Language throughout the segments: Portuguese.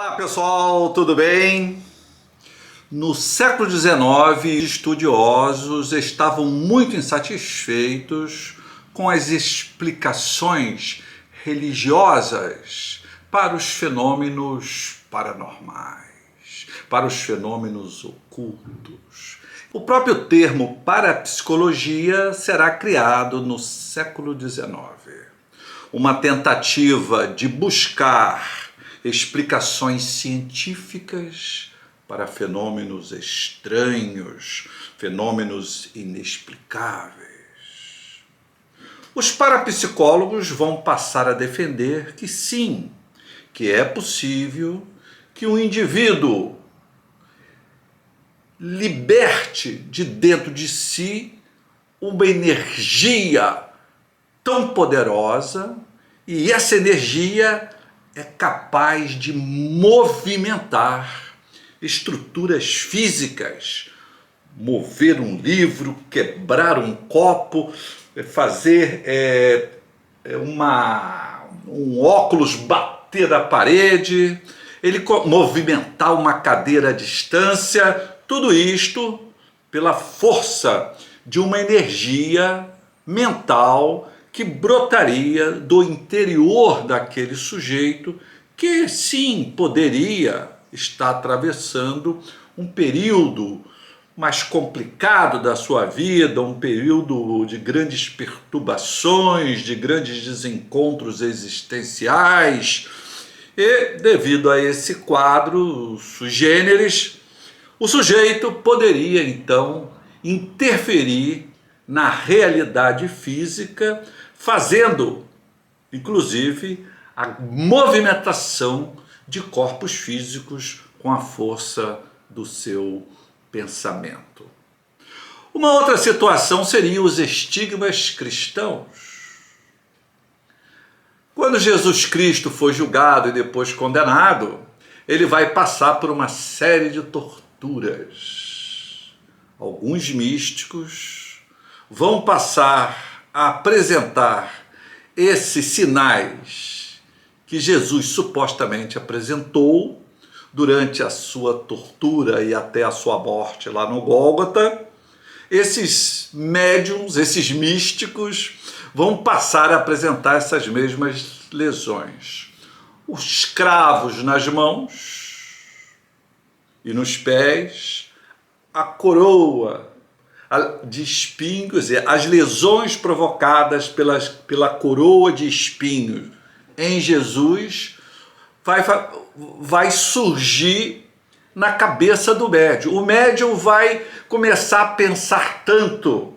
Olá pessoal, tudo bem? No século XIX, estudiosos estavam muito insatisfeitos com as explicações religiosas para os fenômenos paranormais, para os fenômenos ocultos. O próprio termo parapsicologia será criado no século XIX. Uma tentativa de buscar explicações científicas para fenômenos estranhos, fenômenos inexplicáveis. Os parapsicólogos vão passar a defender que sim, que é possível que um indivíduo liberte de dentro de si uma energia tão poderosa, e essa energia é capaz de movimentar estruturas físicas, mover um livro, quebrar um copo, fazer um óculos bater na parede, ele movimentar uma cadeira à distância, tudo isto pela força de uma energia mental que brotaria do interior daquele sujeito que, sim, poderia estar atravessando um período mais complicado da sua vida, um período de grandes perturbações, de grandes desencontros existenciais. E, devido a esse quadro sui generis, o sujeito poderia, então, interferir na realidade física, fazendo, inclusive, a movimentação de corpos físicos com a força do seu pensamento. Uma outra situação seria os estigmas cristãos. Quando Jesus Cristo foi julgado e depois condenado, ele vai passar por uma série de torturas. Alguns místicos vão passar a apresentar esses sinais que Jesus supostamente apresentou durante a sua tortura e até a sua morte lá no Gólgota. Esses médiums, esses místicos, vão passar a apresentar essas mesmas lesões. Os cravos nas mãos e nos pés, a coroa de espinhos, as lesões provocadas pela coroa de espinhos em Jesus vai surgir na cabeça do médium. O médium vai começar a pensar tanto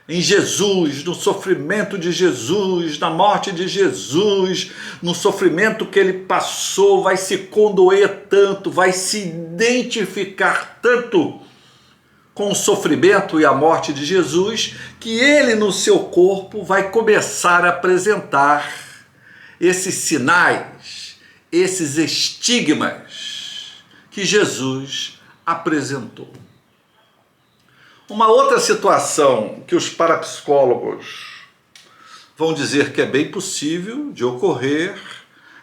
em Jesus, no sofrimento de Jesus, na morte de Jesus, no sofrimento que ele passou, vai se condoer tanto, vai se identificar tanto com o sofrimento e a morte de Jesus, que ele no seu corpo vai começar a apresentar esses sinais, esses estigmas que Jesus apresentou. Uma outra situação que os parapsicólogos vão dizer que é bem possível de ocorrer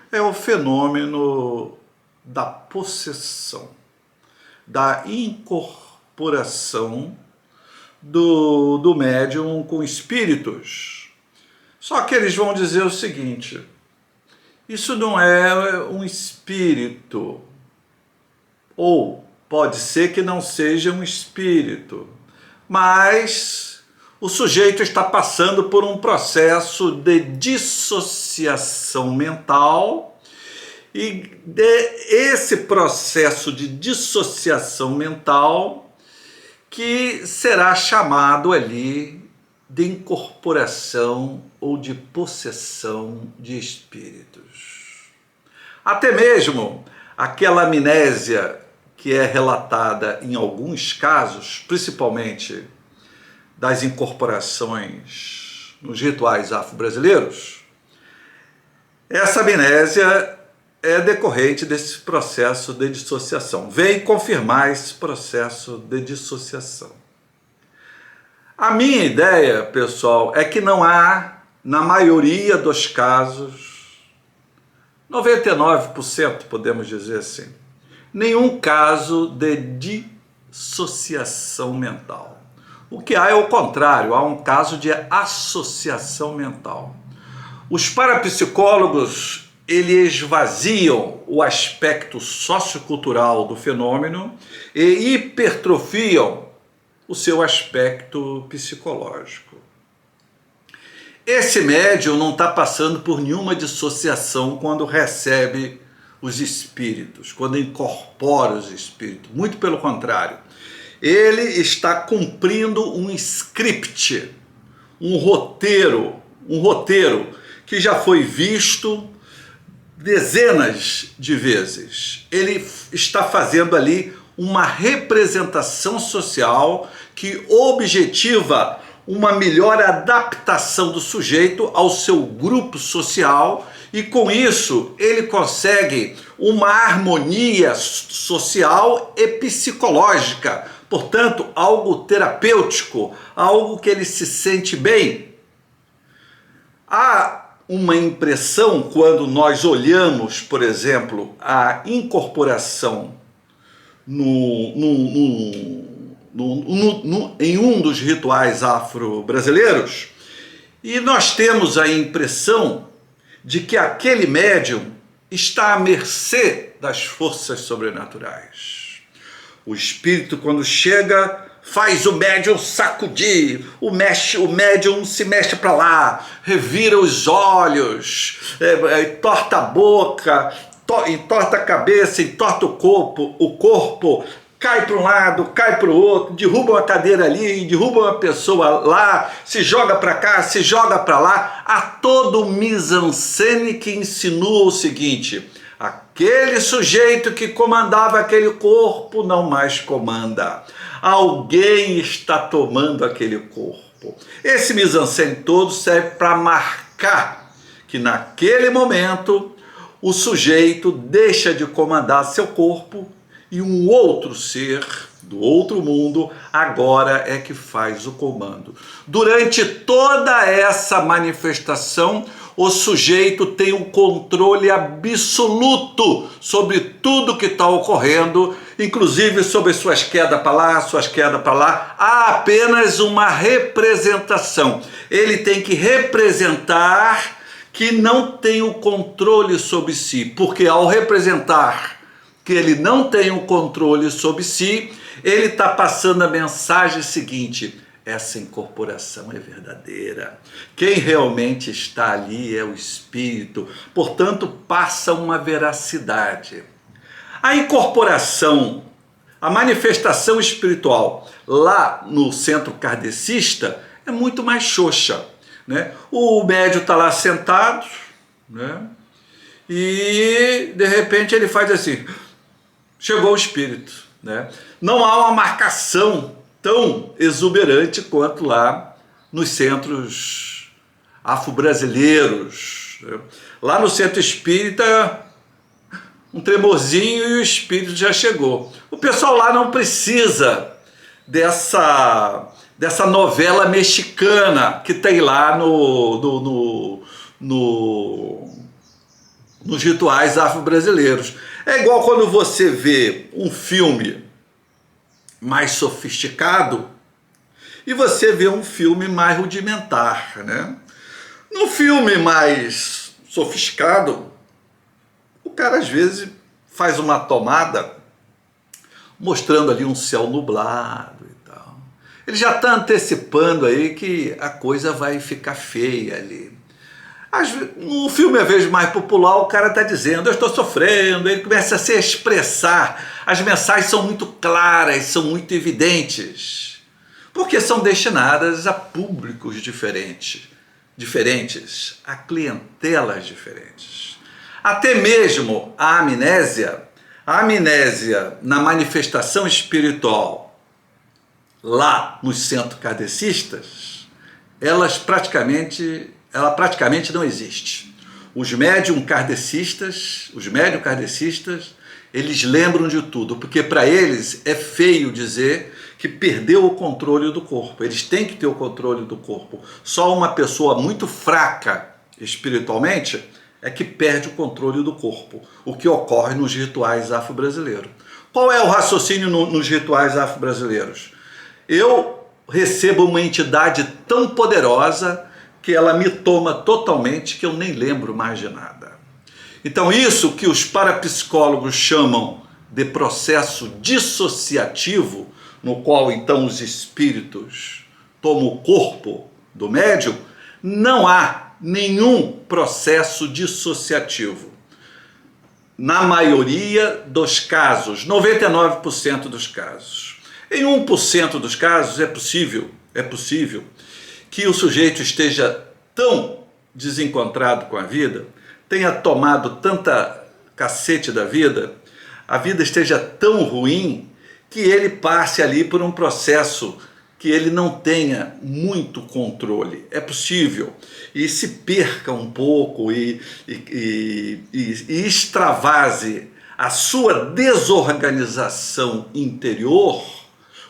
é o fenômeno da possessão, da incorporação do médium com espíritos. Só que eles vão dizer o seguinte: isso não é um espírito, ou pode ser que não seja um espírito, mas o sujeito está passando por um processo de dissociação mental, e esse processo de dissociação mental que será chamado ali de incorporação ou de possessão de espíritos. Até mesmo aquela amnésia que é relatada em alguns casos, principalmente das incorporações nos rituais afro-brasileiros, essa amnésia é decorrente desse processo de dissociação. Vem confirmar esse processo de dissociação. A minha ideia, pessoal, é que não há, na maioria dos casos, 99% podemos dizer assim, nenhum caso de dissociação mental. O que há é o contrário, há um caso de associação mental. Os parapsicólogos, eles esvaziam o aspecto sociocultural do fenômeno e hipertrofiam o seu aspecto psicológico. Esse médium não está passando por nenhuma dissociação quando recebe os espíritos, quando incorpora os espíritos. Muito pelo contrário. Ele está cumprindo um script, um roteiro que já foi visto dezenas de vezes. Ele está fazendo ali uma representação social que objetiva uma melhor adaptação do sujeito ao seu grupo social e com isso ele consegue uma harmonia social e psicológica, portanto algo terapêutico, algo que ele se sente bem. Há uma impressão quando nós olhamos, por exemplo, a incorporação em um dos rituais afro-brasileiros, e nós temos a impressão de que aquele médium está à mercê das forças sobrenaturais. O espírito, quando chega, faz o médium sacudir, o médium se mexe para lá, revira os olhos, torta a boca, entorta a cabeça, entorta o corpo, cai para um lado, cai para o outro, derruba uma cadeira ali, derruba uma pessoa lá, se joga para cá, se joga para lá. Há todo um mise-en-scène que insinua o seguinte: aquele sujeito que comandava aquele corpo não mais comanda. Alguém está tomando aquele corpo. Esse mise-en-scène todo serve para marcar que naquele momento o sujeito deixa de comandar seu corpo e um outro ser do outro mundo agora é que faz o comando. Durante toda essa manifestação, o sujeito tem um controle absoluto sobre tudo que está ocorrendo, inclusive sobre suas quedas para lá, suas quedas para lá. Há apenas uma representação. Ele tem que representar que não tem o controle sobre si, porque ao representar que ele não tem o controle sobre si, ele está passando a mensagem seguinte: essa incorporação é verdadeira, quem realmente está ali é o espírito, portanto passa uma veracidade. A incorporação, a manifestação espiritual lá no centro kardecista é muito mais xoxa, né? O médium está lá sentado, né? E de repente ele faz assim, chegou o espírito, né? Não há uma marcação tão exuberante quanto lá nos centros afro-brasileiros, né? Lá no centro espírita, um tremorzinho e o espírito já chegou. O pessoal lá não precisa dessa novela mexicana que tem lá nos rituais afro-brasileiros. É igual quando você vê um filme mais sofisticado e você vê um filme mais rudimentar, né? No filme mais sofisticado, o cara às vezes faz uma tomada mostrando ali um céu nublado e tal. Ele já está antecipando aí que a coisa vai ficar feia ali. No filme, às vezes, mais popular, o cara está dizendo, eu estou sofrendo, ele começa a se expressar. As mensagens são muito claras, são muito evidentes, porque são destinadas a públicos diferentes, a clientelas diferentes. Até mesmo a amnésia na manifestação espiritual, lá nos centros kardecistas, ela praticamente não existe. Os médium kardecistas, eles lembram de tudo, porque para eles é feio dizer que perdeu o controle do corpo. Eles têm que ter o controle do corpo. Só uma pessoa muito fraca espiritualmente é que perde o controle do corpo, o que ocorre nos rituais afro-brasileiros. Qual é o raciocínio nos rituais afro-brasileiros? Eu recebo uma entidade tão poderosa que ela me toma totalmente, que eu nem lembro mais de nada. Então isso que os parapsicólogos chamam de processo dissociativo, no qual então os espíritos tomam o corpo do médium, não há nenhum processo dissociativo. Na maioria dos casos, 99% dos casos. Em 1% dos casos é possível que o sujeito esteja tão desencontrado com a vida, tenha tomado tanta cacete da vida, a vida esteja tão ruim que ele passe ali por um processo que ele não tenha muito controle. É possível. E se perca um pouco e extravase a sua desorganização interior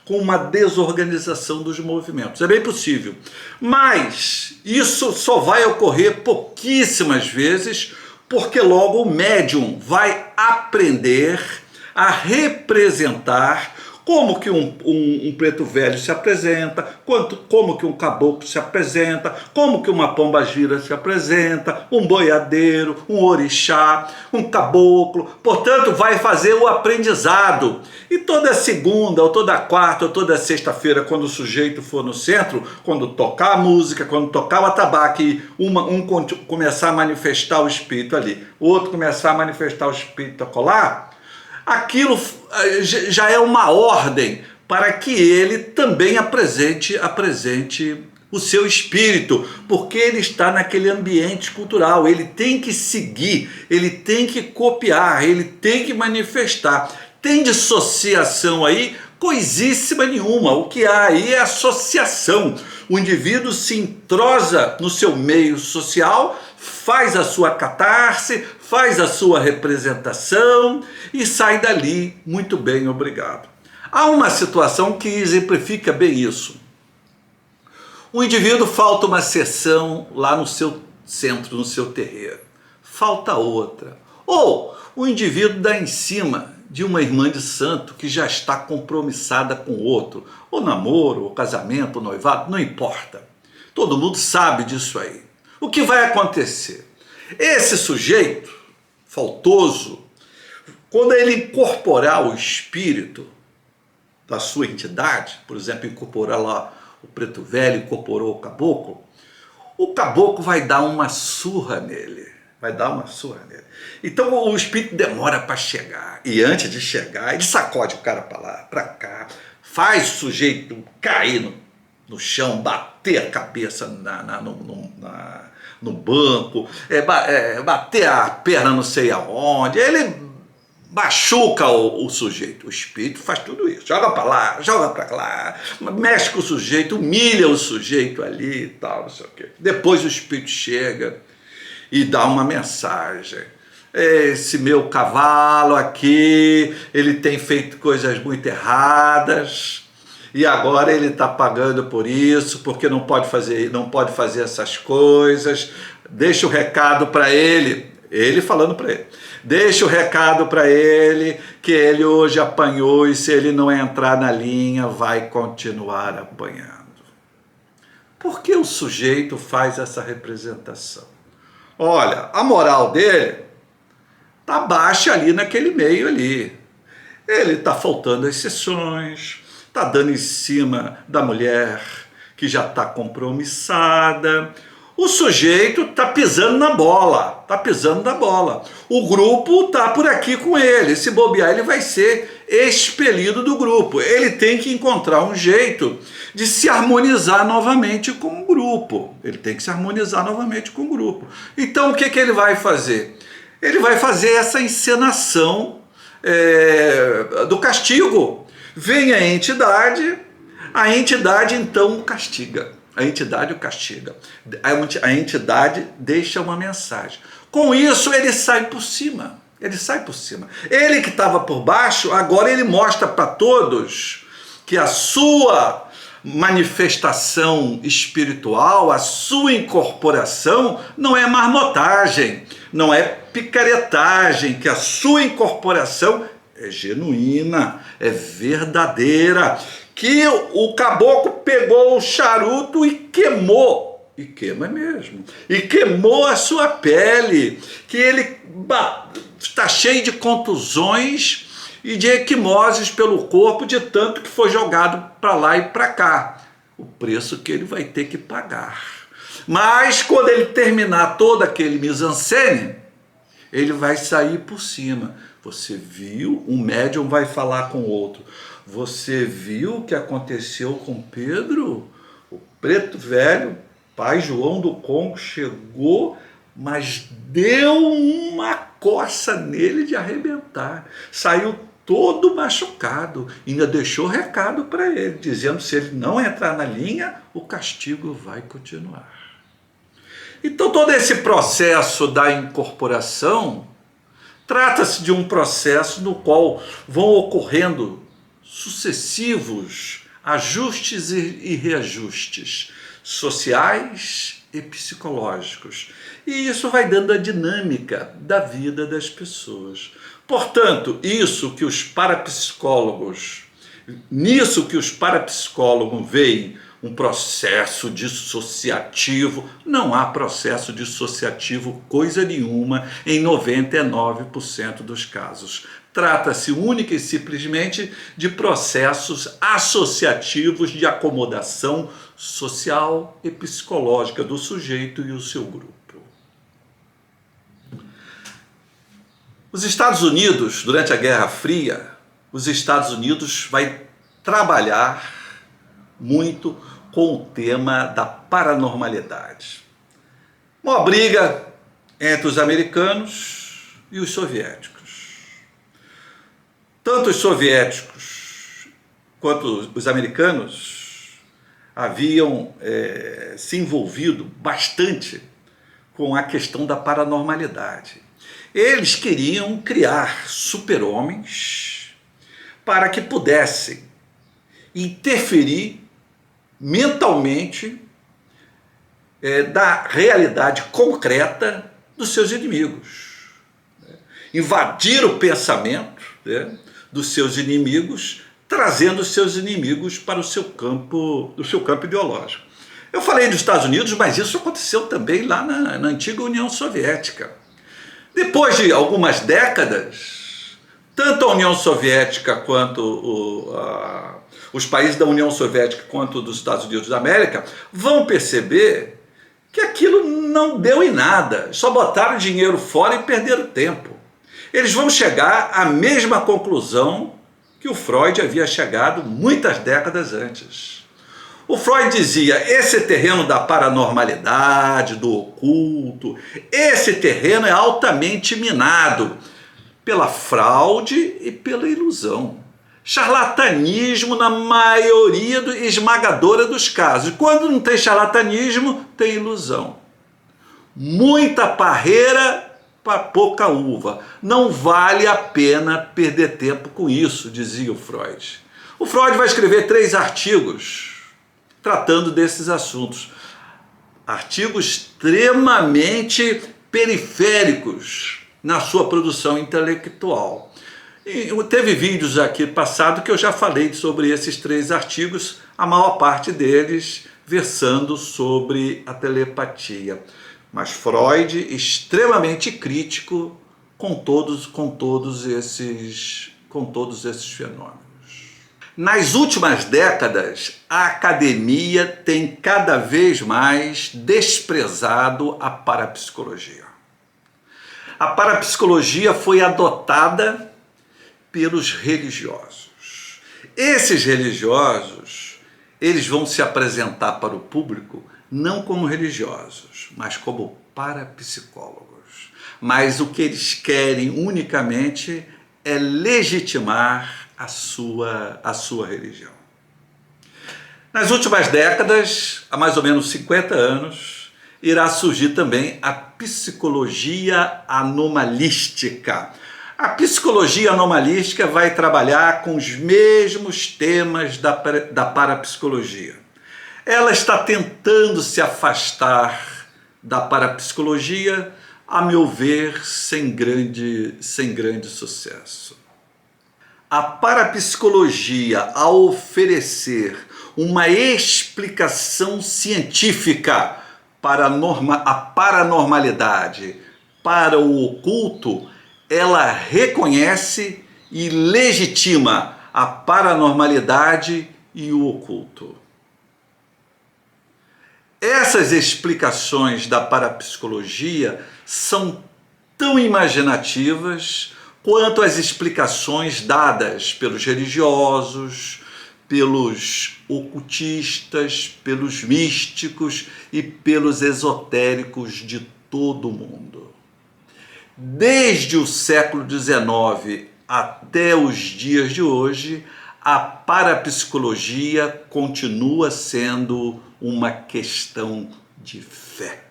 com uma desorganização dos movimentos. É bem possível. Mas isso só vai ocorrer pouquíssimas vezes, porque logo o médium vai aprender a representar como que um preto velho se apresenta, como que um caboclo se apresenta, como que uma pombagira se apresenta, um boiadeiro, um orixá, um caboclo. Portanto, vai fazer o aprendizado. E toda segunda, ou toda quarta, ou toda sexta-feira, quando o sujeito for no centro, quando tocar a música, quando tocar o atabaque, um começar a manifestar o espírito ali, o outro começar a manifestar o espírito acolá, aquilo já é uma ordem para que ele também apresente o seu espírito, porque ele está naquele ambiente cultural, ele tem que seguir, ele tem que copiar, ele tem que manifestar. Tem dissociação aí? Coisíssima nenhuma. O que há aí é associação. O indivíduo se entrosa no seu meio social, faz a sua catarse, faz a sua representação e sai dali muito bem, obrigado. Há uma situação que exemplifica bem isso. O indivíduo falta uma sessão lá no seu centro, no seu terreiro. Falta outra. Ou o indivíduo dá em cima de uma irmã de santo que já está compromissada com outro. Ou namoro, ou casamento, ou noivado, não importa. Todo mundo sabe disso aí. O que vai acontecer? Esse sujeito faltoso, quando ele incorporar o espírito da sua entidade, por exemplo, incorporar lá o preto velho, incorporou o caboclo vai dar uma surra nele. Então o espírito demora para chegar, e antes de chegar, ele sacode o cara para lá, para cá, faz o sujeito cair no chão, bater a cabeça no banco, bater a perna não sei aonde, ele machuca o sujeito. O espírito faz tudo isso, joga para lá, joga para lá, mexe com o sujeito, humilha o sujeito ali e tal, não sei o quê. Depois o espírito chega e dá uma mensagem. Esse meu cavalo aqui, ele tem feito coisas muito erradas, e agora ele está pagando por isso, porque não pode fazer essas coisas. Deixa o recado para ele falando para ele. Deixa o recado para ele, que ele hoje apanhou, e se ele não entrar na linha, vai continuar apanhando. Por que o sujeito faz essa representação? Olha, a moral dele está baixa ali naquele meio ali. Ele está faltando as sessões, está dando em cima da mulher que já está compromissada. O sujeito está pisando na bola, O grupo está por aqui com ele. Se bobear, ele vai ser expelido do grupo. Ele tem que encontrar um jeito de se harmonizar novamente com o grupo. Então, o que ele vai fazer? Ele vai fazer essa encenação do castigo. Vem a entidade então o castiga. A entidade o castiga. A entidade deixa uma mensagem. Com isso, ele sai por cima. Ele que estava por baixo, agora ele mostra para todos que a sua manifestação espiritual, a sua incorporação não é marmotagem, não é picaretagem, que a sua incorporação é genuína, é verdadeira, que o caboclo pegou o charuto e queimou, e queima mesmo, e queimou a sua pele, que ele está cheio de contusões e de equimoses pelo corpo, de tanto que foi jogado para lá e para cá. O preço que ele vai ter que pagar. Mas quando ele terminar todo aquele mise-en-scène, ele vai sair por cima. Você viu? Um médium vai falar com o outro. Você viu o que aconteceu com Pedro? O preto velho, pai João do Congo, chegou, mas deu uma coça nele de arrebentar. Saiu todo machucado, ainda deixou recado para ele, dizendo que se ele não entrar na linha, o castigo vai continuar. Então todo esse processo da incorporação trata-se de um processo no qual vão ocorrendo sucessivos ajustes e reajustes sociais e psicológicos. E isso vai dando a dinâmica da vida das pessoas. Portanto, nisso que os parapsicólogos veem um processo dissociativo, não há processo dissociativo coisa nenhuma em 99% dos casos. Trata-se única e simplesmente de processos associativos de acomodação social e psicológica do sujeito e o seu grupo. Os Estados Unidos, durante a Guerra Fria, os Estados Unidos vai trabalhar muito com o tema da paranormalidade. Uma briga entre os americanos e os soviéticos. Tanto os soviéticos quanto os americanos haviam se envolvido bastante com a questão da paranormalidade. Eles queriam criar super-homens para que pudessem interferir mentalmente da realidade concreta dos seus inimigos. Invadir o pensamento dos seus inimigos, trazendo os seus inimigos para o seu campo ideológico. Eu falei dos Estados Unidos, mas isso aconteceu também lá na antiga União Soviética. Depois de algumas décadas, tanto a União Soviética quanto os países da União Soviética quanto dos Estados Unidos da América vão perceber que aquilo não deu em nada, só botaram dinheiro fora e perderam tempo. Eles vão chegar à mesma conclusão que o Freud havia chegado muitas décadas antes. O Freud dizia, esse terreno da paranormalidade, do oculto, esse terreno é altamente minado pela fraude e pela ilusão. Charlatanismo na maioria esmagadora dos casos. Quando não tem charlatanismo, tem ilusão. Muita parreira para pouca uva. Não vale a pena perder tempo com isso, dizia o Freud. O Freud vai escrever 3 artigos tratando desses assuntos. Artigos extremamente periféricos na sua produção intelectual. E teve vídeos aqui passado que eu já falei sobre esses 3 artigos, a maior parte deles versando sobre a telepatia. Mas Freud extremamente crítico com todos esses fenômenos. Nas últimas décadas, a academia tem cada vez mais desprezado a parapsicologia. A parapsicologia foi adotada pelos religiosos. Esses religiosos, eles vão se apresentar para o público não como religiosos, mas como parapsicólogos. Mas o que eles querem unicamente é legitimar a sua religião. Nas últimas décadas, há mais ou menos 50 anos, irá surgir também a psicologia anomalística. A psicologia anomalística vai trabalhar com os mesmos temas da parapsicologia. Ela está tentando se afastar da parapsicologia, a meu ver, sem grande sucesso. A parapsicologia, ao oferecer uma explicação científica para a paranormalidade, para o oculto, ela reconhece e legitima a paranormalidade e o oculto. Essas explicações da parapsicologia são tão imaginativas quanto as explicações dadas pelos religiosos, pelos ocultistas, pelos místicos e pelos esotéricos de todo o mundo. Desde o século XIX até os dias de hoje, a parapsicologia continua sendo uma questão de fé.